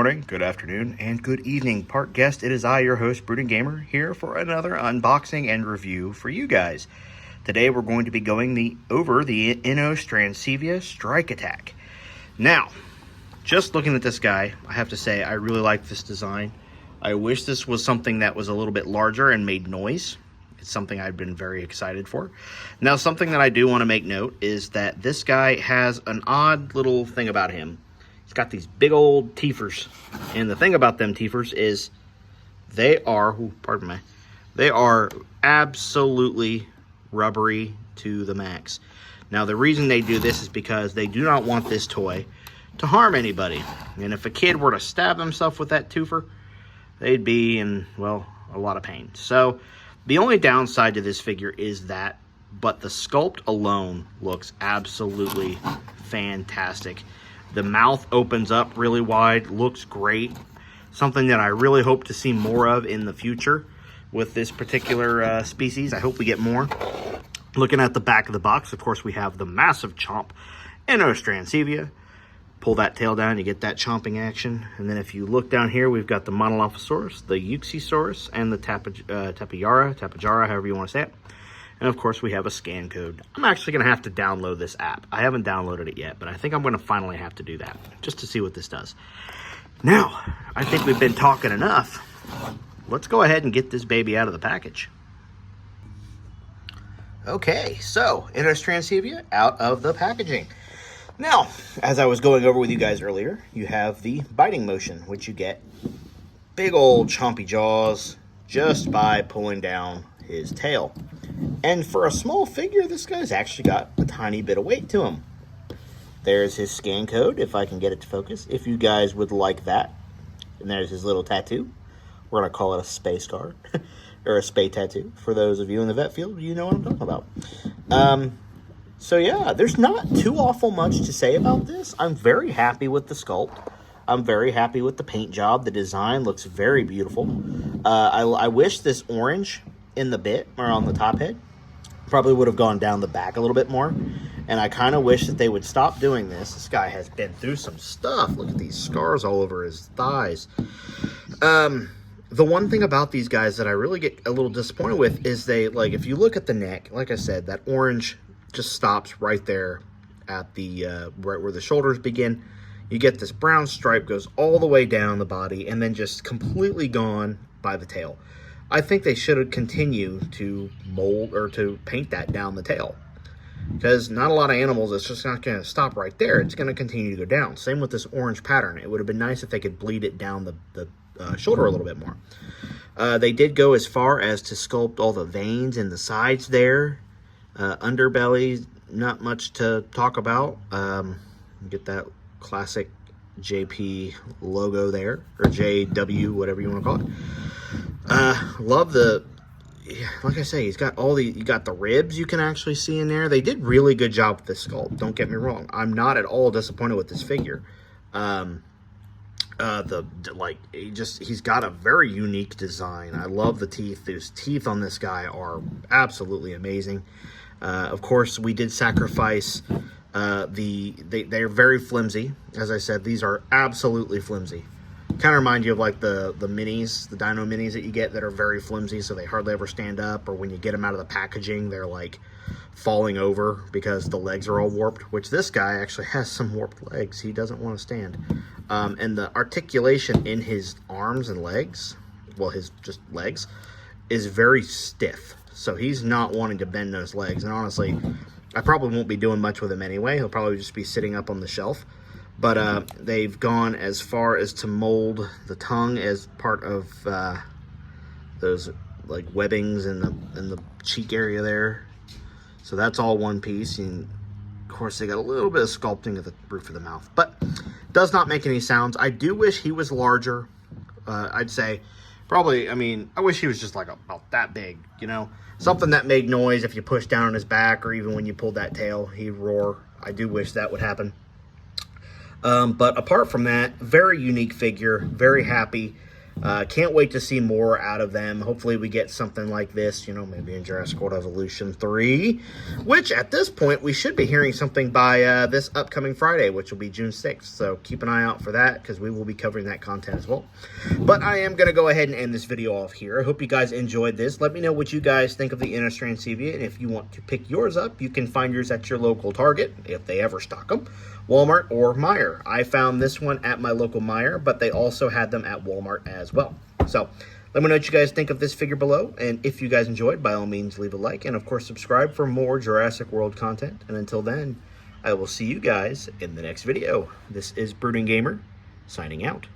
morning, good afternoon, and good evening, park guest. It is I, your host, Brooding Gamer, here for another unboxing and review for you guys. Today we're going to be going over the Inostrancevia Strike Attack. Now, just looking at this guy, I have to say I really like this design. I wish this was something that was a little bit larger and made noise. It's something I've been very excited for. Now, something that I do want to make note is that this guy has an odd little thing about him. He's got these big old teethers. And the thing about them teethers is they are, they are absolutely rubbery to the max. Now, the reason they do this is because they do not want this toy to harm anybody. And if a kid were to stab himself with that toofer, they'd be in, well, a lot of pain. So the only downside to this figure is that, but the sculpt alone looks absolutely fantastic. The mouth opens up really wide, looks great. Something that I really hope to see more of in the future with this particular species. I hope we get more. Looking at the back of the box, of course, we have the massive chomp, Inostrancevia. Pull that tail down, you get that chomping action. And then if you look down here, we've got the Monolophosaurus, the Euxiosaurus, and the Tapejara, however you want to say it. And of course, we have a scan code. I'm actually going to have to download this app. I haven't downloaded it yet, but I think I'm going to finally have to do that just to see what this does. Now, I think we've been talking enough. Let's go ahead and get this baby out of the package. Okay, so Inostrancevia out of the packaging. Now, as I was going over with you guys earlier, you have the biting motion, which you get big old chompy jaws just by pulling down his tail. And for a small figure, this guy's actually got a tiny bit of weight to him. There's his scan code, if I can get it to focus, if you guys would like that. And there's his little tattoo. We're going to call it a space card, or a spay tattoo. For those of you in the vet field, you know what I'm talking about. So yeah, there's not too awful much to say about this. I'm very happy with the sculpt. I'm very happy with the paint job. The design looks very beautiful. I wish this orange in the bit, or on the top head, probably would have gone down the back a little bit more. And I kind of wish that they would stop doing this. This guy has been through some stuff. Look at these scars all over his thighs. The one thing about these guys that I really get a little disappointed with is they, like, if you look at the neck, like I said, that orange just stops right there at the right where the shoulders begin. You get this brown stripe goes all the way down the body and then just completely gone by the tail. I think they should continue to mold or to paint that down the tail, because not a lot of animals, it's just not going to stop right there. It's going to continue to go down. Same with this orange pattern. It would have been nice if they could bleed it down the shoulder a little bit more. They did go as far as to sculpt all the veins in the sides there. Underbelly, not much to talk about. Get that classic JP logo there, or JW, whatever you want to call it. Love the, like I say, he's got you got the ribs you can actually see in there. They did really good job with this sculpt. Don't get me wrong. I'm not at all disappointed with this figure. He's got a very unique design. I love the teeth. Those teeth on this guy are absolutely amazing. Of course, we did sacrifice they're very flimsy. As I said, these are absolutely flimsy. Kind of remind you of like the minis, the dino minis that you get that are very flimsy, so they hardly ever stand up, or when you get them out of the packaging, they're like falling over because the legs are all warped, which this guy actually has some warped legs. He doesn't want to stand. And the articulation in his arms and legs, well, his just legs, is very stiff. So he's not wanting to bend those legs. And honestly, I probably won't be doing much with him anyway. He'll probably just be sitting up on the shelf. But they've gone as far as to mold the tongue as part of those like webbings in the cheek area there. So that's all one piece. And of course, they got a little bit of sculpting at the roof of the mouth, but does not make any sounds. I do wish he was larger. I'd say probably, I mean, I wish he was just like about that big, you know, something that made noise if you push down on his back, or even when you pulled that tail, he'd roar. I do wish that would happen. But apart from that, very unique figure, very happy. Can't wait to see more out of them. Hopefully we get something like this, you know, maybe in Jurassic World Evolution 3, which at this point we should be hearing something by this upcoming Friday, which will be June 6th. So keep an eye out for that because we will be covering that content as well. But I am going to go ahead and end this video off here. I hope you guys enjoyed this. Let me know what you guys think of the Inostrancevia, and if you want to pick yours up, you can find yours at your local Target, if they ever stock them, Walmart, or Meijer. I found this one at my local Meijer, but they also had them at Walmart as well. So let me know what you guys think of this figure below, and if you guys enjoyed, by all means leave a like, and of course subscribe for more Jurassic World content. And until then, I will see you guys in the next video. This is Brooding Gamer, signing out.